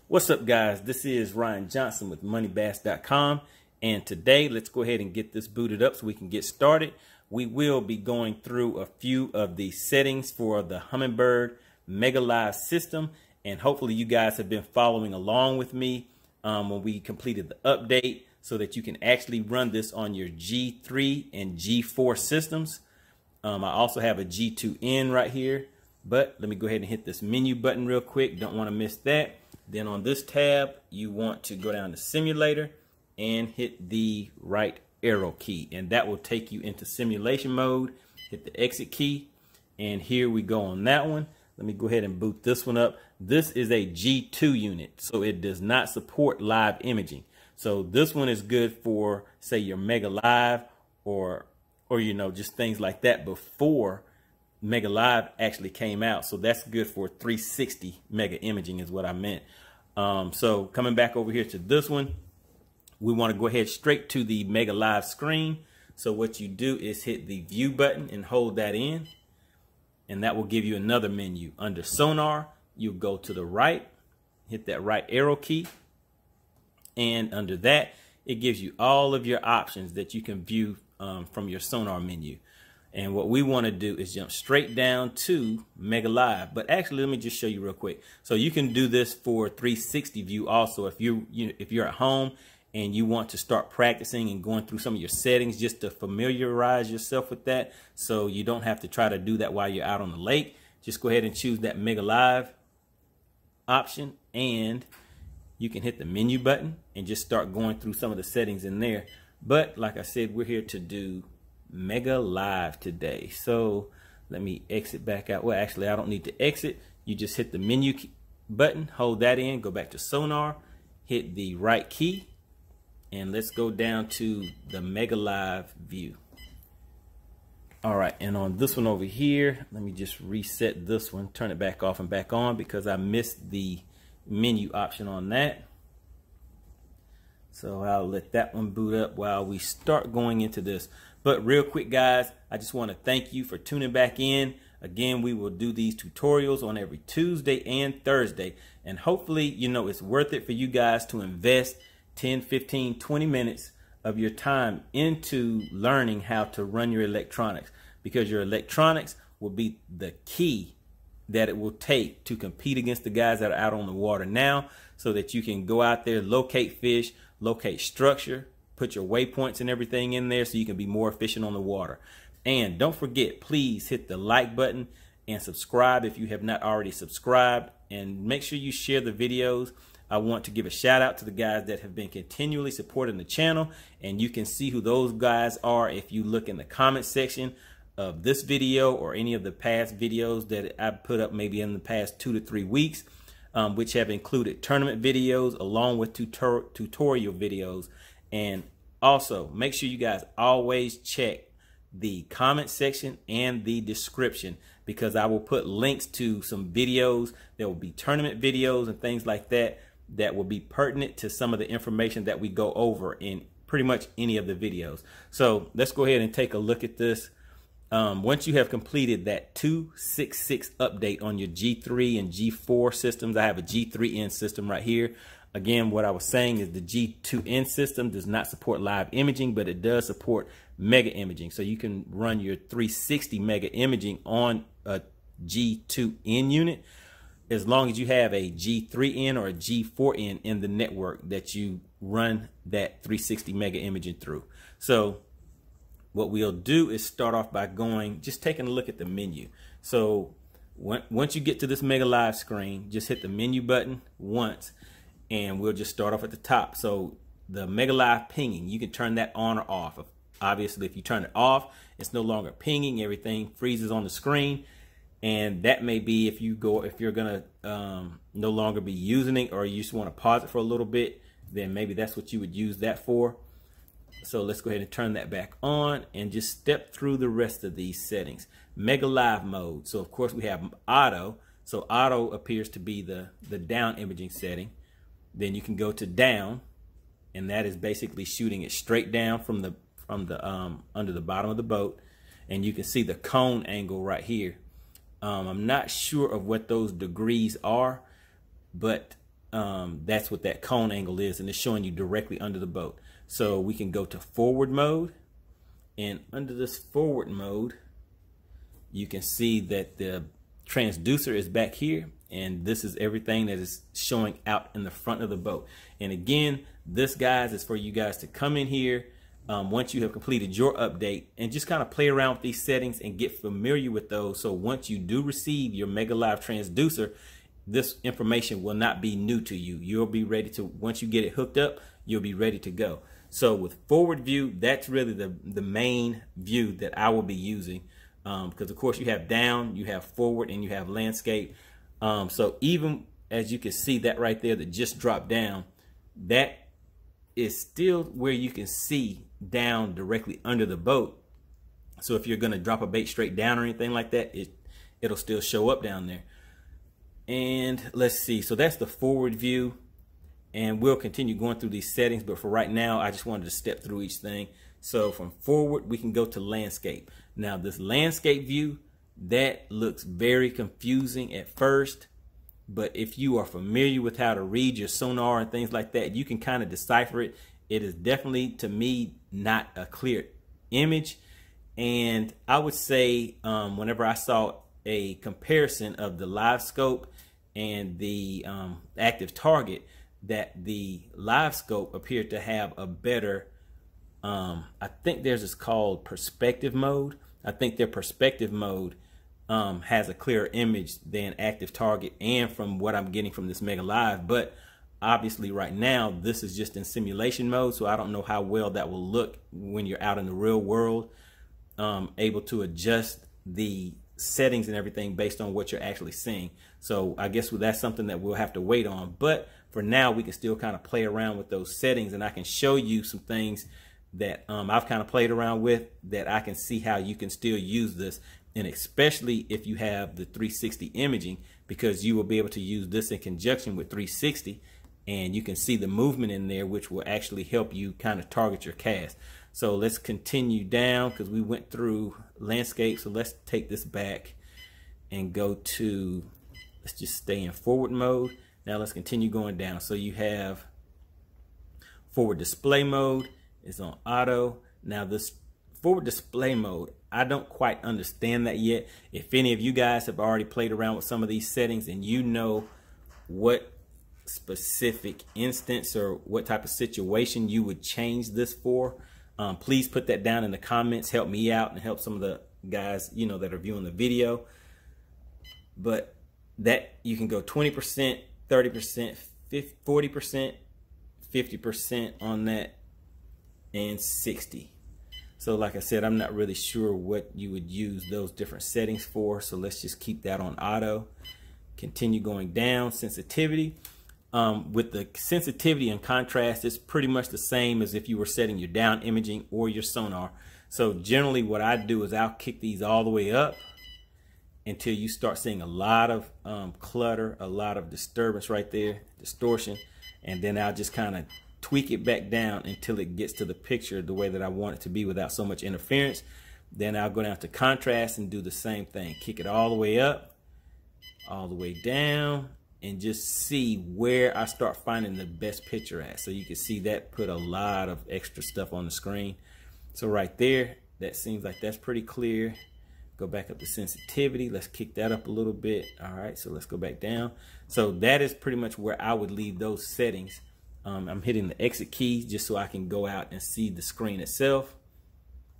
What's up, guys? This is Ryan Johnson with MoneyBass.com, and today let's go ahead and get this booted up so we can get started. We will be going through a few of the settings for the Humminbird Mega system, and hopefully you guys have been following along with me when we completed the update so that you can actually run this on your G3 and G4 systems. I also have a G2N right here, but let me go ahead and hit this menu button real quick. Don't want to miss that. Then on this tab, you want to go down to simulator and hit the right arrow key, and that will take you into simulation mode. Hit the exit key, and here we go on that one. Let me go ahead and boot this one up. This is a G2 unit, so it does not support live imaging. So this one is good for, say, your Mega Live or you know, just things like that before Mega Live actually came out. So that's good for 360 mega imaging is what I meant. So coming back over here to this one, we want to go ahead straight to the Mega Live screen. So what you do is hit the view button and hold that in, and that will give you another menu. Under Sonar, you go to the right, hit that right arrow key, and under that, it gives you all of your options that you can view from your Sonar menu. And what we want to do is jump straight down to Mega Live. But actually, let me just show you real quick. So you can do this for 360 view also. If you're at home and you want to start practicing and going through some of your settings just to familiarize yourself with that, so you don't have to try to do that while you're out on the lake, just go ahead and choose that Mega Live option, and you can hit the menu button and just start going through some of the settings in there. But like I said, we're here to do Mega Live today. So let me exit back out. Well, actually, I don't need to exit. You just hit the menu button, hold that in, go back to Sonar, hit the right key, and let's go down to the Mega Live view. All right, and on this one over here, let me just reset this one, turn it back off and back on because I missed the menu option on that. So I'll let that one boot up while we start going into this. But real quick, guys, I just want to thank you for tuning back in. Again, we will do these tutorials on every Tuesday and Thursday. And hopefully, you know, it's worth it for you guys to invest 10, 15, 20 minutes of your time into learning how to run your electronics, because your electronics will be the key that it will take to compete against the guys that are out on the water now, so that you can go out there, locate fish, locate structure, put your waypoints and everything in there so you can be more efficient on the water. And don't forget, please hit the like button and subscribe if you have not already subscribed, and make sure you share the videos. I want to give a shout out to the guys that have been continually supporting the channel, and you can see who those guys are if you look in the comment section of this video or any of the past videos that I've put up maybe in the past 2 to 3 weeks, which have included tournament videos along with tutorial videos. And also make sure you guys always check the comment section and the description, because I will put links to some videos. There will be tournament videos and things like that that will be pertinent to some of the information that we go over in pretty much any of the videos. So let's go ahead and take a look at this. Once you have completed that 266 update on your G3 and G4 systems, I have a G3N system right here. Again, what I was saying is the G2N system does not support live imaging, but it does support mega imaging. So you can run your 360 mega imaging on a G2N unit as long as you have a G3N or a G4N in the network that you run that 360 mega imaging through. So what we'll do is start off by just taking a look at the menu. So once you get to this Mega Live screen, just hit the menu button once, and we'll just start off at the top. So the Mega Live pinging, you can turn that on or off. Obviously, if you turn it off, it's no longer pinging. Everything freezes on the screen, and that may be if you're gonna no longer be using it, or you just want to pause it for a little bit, then maybe that's what you would use that for. So let's go ahead and turn that back on and just step through the rest of these settings. Mega Live mode. So of course we have auto. So auto appears to be the down imaging setting. Then you can go to down, and that is basically shooting it straight down from the under the bottom of the boat, and you can see the cone angle right here. I'm not sure of what those degrees are, but that's what that cone angle is, and it's showing you directly under the boat. So we can go to forward mode, and under this forward mode, you can see that the transducer is back here, and this is everything that is showing out in the front of the boat. And again, this, guys, is for you guys to come in here once you have completed your update and just kind of play around with these settings and get familiar with those. So once you do receive your Mega Live transducer, this information will not be new to you. You'll be ready to, once you get it hooked up, you'll be ready to go. So with forward view, that's really the main view that I will be using, because of course you have down, you have forward, and you have landscape. So even as you can see that right there that just dropped down, that is still where you can see down directly under the boat. So if you're going to drop a bait straight down or anything like that, it'll still show up down there. And let's see, so that's the forward view, and we'll continue going through these settings, but for right now I just wanted to step through each thing. So from forward we can go to landscape. Now this landscape view, that looks very confusing at first, but if you are familiar with how to read your sonar and things like that, you can kind of decipher it. It is definitely, to me, not a clear image. And I would say whenever I saw a comparison of the live scope and the active target, that the live scope appeared to have a better, I think theirs is called perspective mode. I think their perspective mode has a clearer image than active target, and from what I'm getting from this Mega Live. But obviously right now this is just in simulation mode, so I don't know how well that will look when you're out in the real world, able to adjust the settings and everything based on what you're actually seeing. So I guess that's something that we'll have to wait on, but for now we can still kind of play around with those settings, and I can show you some things that I've kind of played around with that I can see how you can still use this, and especially if you have the 360 imaging, because you will be able to use this in conjunction with 360, and you can see the movement in there, which will actually help you kind of target your cast. So let's continue down, because we went through landscape. So let's take this back and go to, let's just stay in forward mode. Now let's continue going down. So you have forward display mode is on auto. Now this forward display mode, I don't quite understand that yet. If any of you guys have already played around with some of these settings and you know what specific instance or what type of situation you would change this for, please put that down in the comments. Help me out and help some of the guys, you know, that are viewing the video. But that you can go 20%, 30%, 40%, 50% on that, and 60. So like I said, I'm not really sure what you would use those different settings for, so let's just keep that on auto. Continue going down. Sensitivity, with the sensitivity and contrast, it's pretty much the same as if you were setting your down imaging or your sonar. So generally what I do is I'll kick these all the way up until you start seeing a lot of clutter, a lot of disturbance right there, distortion, and then I'll just kind of tweak it back down until it gets to the picture the way that I want it to be without so much interference. Then I'll go down to contrast and do the same thing. Kick it all the way up, all the way down, and just see where I start finding the best picture at. So you can see that put a lot of extra stuff on the screen. So right there, that seems like that's pretty clear. Go back up to sensitivity. Let's kick that up a little bit. All right, so let's go back down. So that is pretty much where I would leave those settings. I'm hitting the exit key just so I can go out and see the screen itself.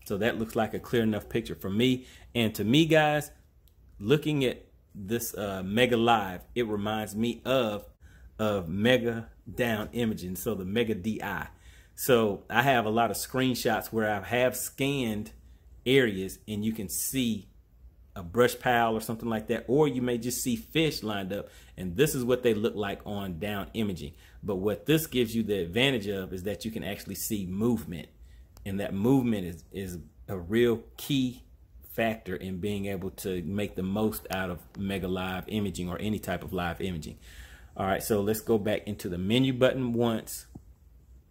So that looks like a clear enough picture for me. And to me, guys, looking at this Mega Live, it reminds me of Mega Down Imaging, so the Mega DI. So I have a lot of screenshots where I have scanned areas and you can see a brush pile or something like that, or you may just see fish lined up, and this is what they look like on down imaging. But what this gives you the advantage of is that you can actually see movement, and that movement is a real key factor in being able to make the most out of Mega Live imaging or any type of live imaging. All right, so let's go back into the menu button once,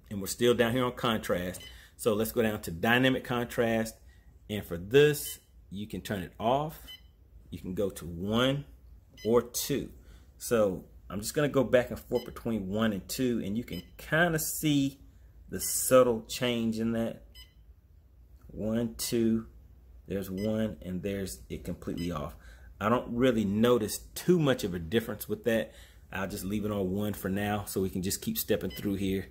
and we're still down here on contrast. So let's go down to dynamic contrast, and for this you can turn it off. You can go to 1 or 2. So I'm just going to go back and forth between 1 and 2, and you can kind of see the subtle change in that. 1, 2, there's 1, and there's it completely off. I don't really notice too much of a difference with that. I'll just leave it on 1 for now so we can just keep stepping through here.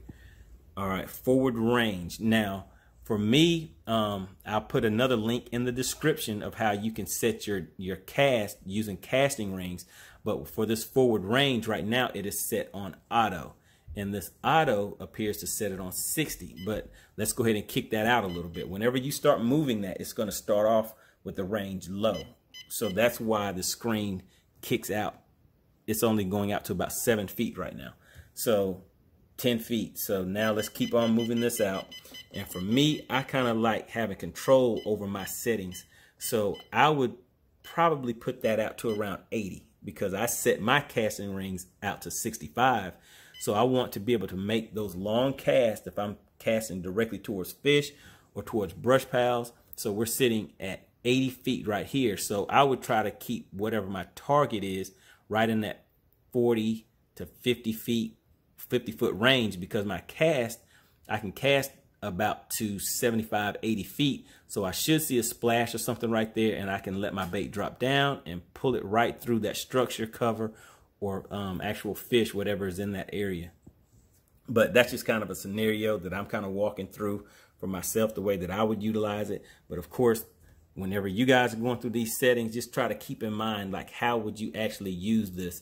All right, forward range. Now, for me, I'll put another link in the description of how you can set your cast using casting rings. But for this forward range right now, it is set on auto. And this auto appears to set it on 60. But let's go ahead and kick that out a little bit. Whenever you start moving that, it's going to start off with the range low. So that's why the screen kicks out. It's only going out to about 7 feet right now. So 10 feet. So now let's keep on moving this out. And for me, I kind of like having control over my settings. So I would probably put that out to around 80 because I set my casting rings out to 65. So I want to be able to make those long casts if I'm casting directly towards fish or towards brush piles. So we're sitting at 80 feet right here. So I would try to keep whatever my target is right in that 40 to 50 feet, 50-foot range, because my cast, I can cast about to 75, 80 feet. So I should see a splash or something right there, and I can let my bait drop down and pull it right through that structure, cover, or actual fish, whatever is in that area. But that's just kind of a scenario that I'm kind of walking through for myself, the way that I would utilize it. But of course, whenever you guys are going through these settings, just try to keep in mind, like, how would you actually use this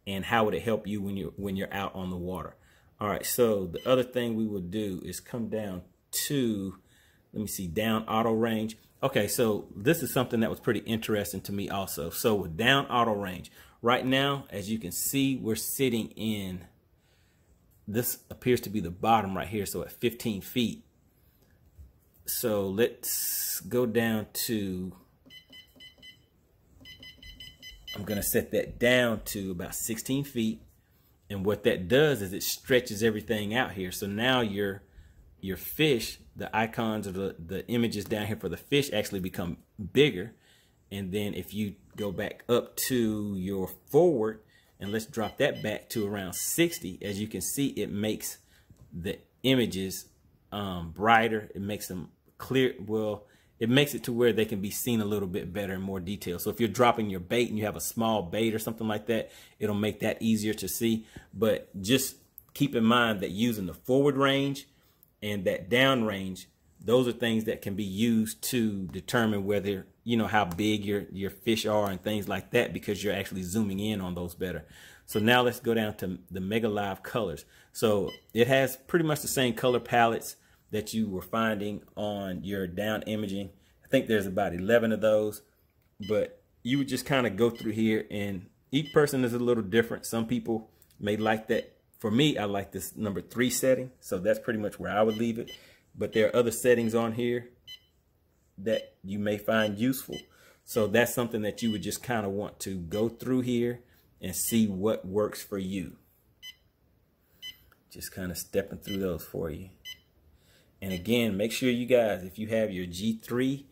and how would it help you when you're out on the water. All right, so the other thing we will do is come down to, let me see, down auto range. Okay, so this is something that was pretty interesting to me also. So with down auto range, right now, as you can see, we're sitting in, this appears to be the bottom right here, so at 15 feet. So let's go down to, I'm going to set that down to about 16 feet. And what that does is it stretches everything out here. So now your fish, the icons or the images down here for the fish actually become bigger. And then if you go back up to your forward, and let's drop that back to around 60, as you can see, it makes the images brighter. It makes them clear. Well, it makes it to where they can be seen a little bit better in more detail. So if you're dropping your bait and you have a small bait or something like that, it'll make that easier to see. But just keep in mind that using the forward range and that down range, those are things that can be used to determine whether, you know, how big your fish are and things like that, because you're actually zooming in on those better. So now let's go down to the Mega Live colors. So it has pretty much the same color palettes that you were finding on your down imaging. I think there's about 11 of those, but you would just kind of go through here, and each person is a little different. Some people may like that. For me, I like this number 3 setting, so that's pretty much where I would leave it. But there are other settings on here that you may find useful. So that's something that you would just kind of want to go through here and see what works for you. Just kind of stepping through those for you. And again, make sure you guys, if you have your G3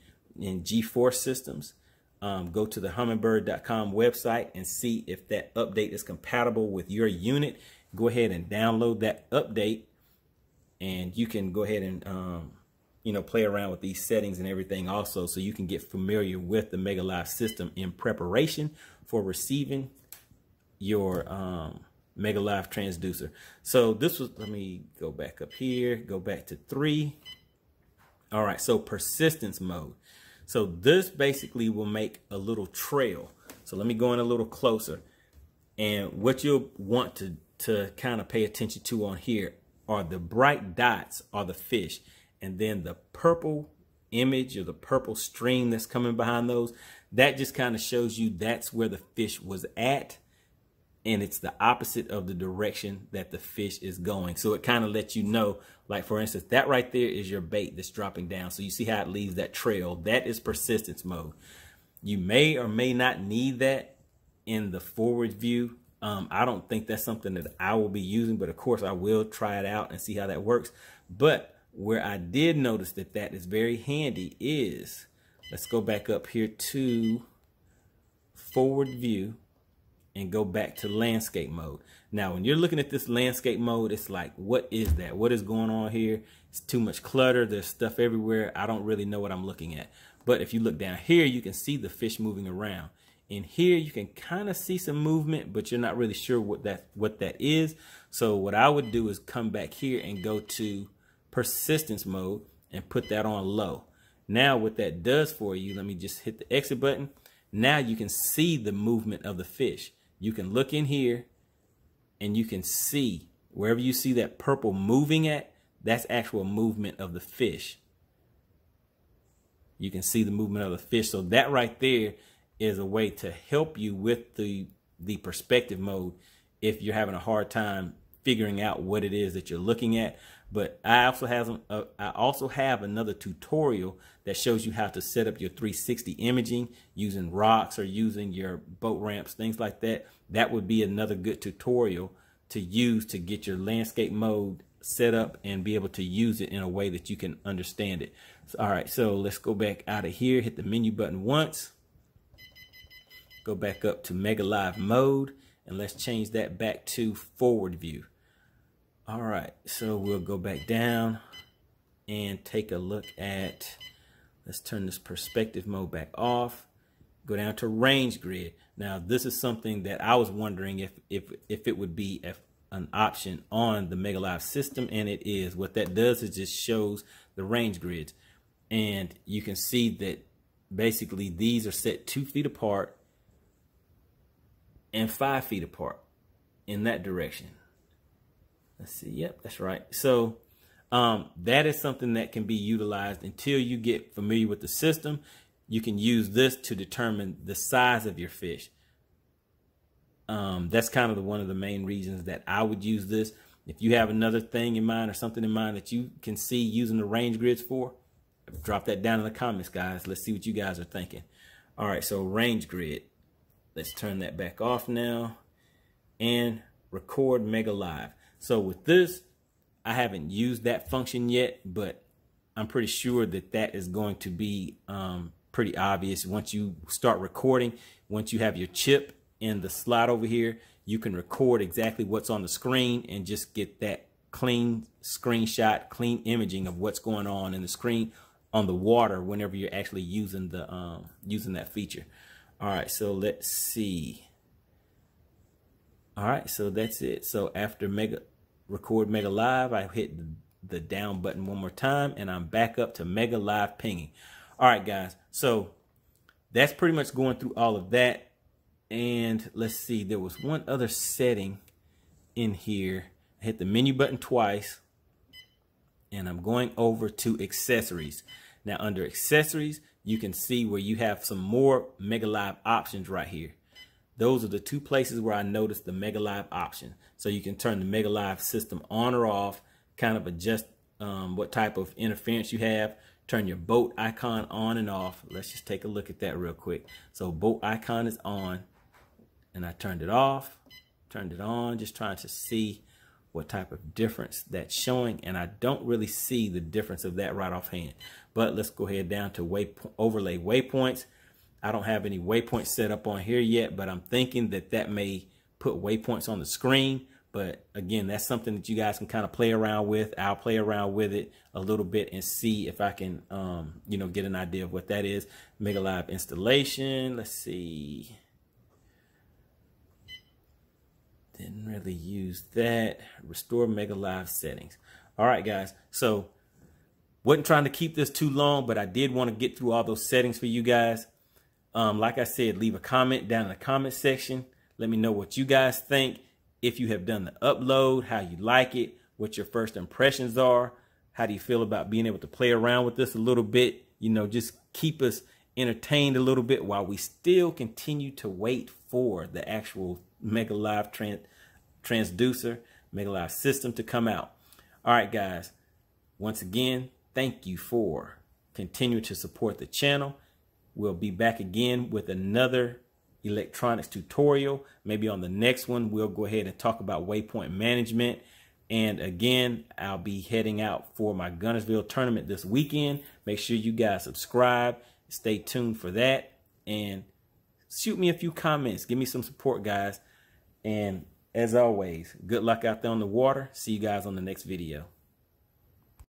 and G4 systems, go to the humminbird.com website and see if that update is compatible with your unit. Go ahead and download that update, and you can go ahead and you know, play around with these settings and everything also, so you can get familiar with the Mega Live system in preparation for receiving your Mega Live transducer. So this was, let me go back up here, go back to 3. All right, so persistence mode. So this basically will make a little trail. So let me go in a little closer. And what you'll want to kind of pay attention to on here are the bright dots are the fish. And then the purple image or the purple string that's coming behind those, that just kind of shows you that's where the fish was at. And it's the opposite of the direction that the fish is going. So it kind of lets you know, like for instance, that right there is your bait that's dropping down. So you see how it leaves that trail. That is persistence mode. You may or may not need that in the forward view. I don't think that's something that I will be using, but of course I will try it out and see how that works. But where I did notice that that is very handy is, let's go back up here to forward view. and go back to landscape mode. Now, when you're looking at this landscape mode, it's like, what is that? What is going on here? It's too much clutter. There's stuff everywhere. I don't really know what I'm looking at. But if you look down here, you can see the fish moving around. In here, you can kind of see some movement, but you're not really sure what that is. So what I would do is come back here and go to persistence mode and put that on low. Now what that does for you, let me just hit the exit button. Now you can see the movement of the fish. You can look in here and you can see wherever you see that purple moving at, that's actual movement of the fish. You can see the movement of the fish. So that right there is a way to help you with the perspective mode if you're having a hard time figuring out what it is that you're looking at. But I also have another tutorial that shows you how to set up your 360 imaging using rocks or using your boat ramps, things like that. That would be another good tutorial to use to get your landscape mode set up and be able to use it in a way that you can understand it. All right, so let's go back out of here, hit the menu button once, go back up to Mega Live mode, and let's change that back to forward view. All right, so we'll go back down and take a look at, let's turn this perspective mode back off, go down to range grid. Now this is something that I was wondering if it would be an option on the Mega Live system, and it is. What that does is just shows the range grids, and you can see that basically these are set 2 feet apart and 5 feet apart in that direction. Let's see. Yep, that's right. So that is something that can be utilized until you get familiar with the system. You can use this to determine the size of your fish. That's kind of one of the main reasons that I would use this. If you have another thing in mind or something in mind that you can see using the range grids for, drop that down in the comments, guys. Let's see what you guys are thinking. All right, so range grid. Let's turn that back off now and record Mega Live. So with this, I haven't used that function yet, but I'm pretty sure that that is going to be pretty obvious once you start recording. Once you have your chip in the slot over here, you can record exactly what's on the screen and just get that clean screenshot, clean imaging of what's going on in the screen on the water whenever you're actually using the using that feature. All right, so let's see. All right, so that's it. So after record Mega Live, I hit the down button one more time, and I'm back up to Mega Live pinging. All right, guys. So that's pretty much going through all of that. And let's see, there was one other setting in here. I hit the menu button twice, and I'm going over to accessories. Now under accessories, you can see where you have some more Mega Live options right here. Those are the 2 places where I noticed the Mega Live option. So you can turn the Mega Live system on or off, kind of adjust what type of interference you have, turn your boat icon on and off. Let's just take a look at that real quick. So boat icon is on, and I turned it off, turned it on, just trying to see what type of difference that's showing, and I don't really see the difference of that right offhand. But let's go ahead down to overlay waypoints. I don't have any waypoints set up on here yet, but I'm thinking that that may put waypoints on the screen. But again, that's something that you guys can kind of play around with. I'll play around with it a little bit and see if I can, you know, get an idea of what that is. Mega Live installation. Let's see. Didn't really use that. Restore Mega Live settings. All right, guys. So wasn't trying to keep this too long, but I did want to get through all those settings for you guys. Like I said, leave a comment down in the comment section. Let me know what you guys think. If you have done the upload, how you like it, what your first impressions are. How do you feel about being able to play around with this a little bit? You know, just keep us entertained a little bit while we still continue to wait for the actual Mega Live transducer, Mega Live system to come out. All right, guys. Once again, thank you for continuing to support the channel. We'll be back again with another electronics tutorial. Maybe on the next one, we'll go ahead and talk about waypoint management. And again, I'll be heading out for my Gunnersville tournament this weekend. Make sure you guys subscribe. Stay tuned for that. And shoot me a few comments. Give me some support, guys. And as always, good luck out there on the water. See you guys on the next video.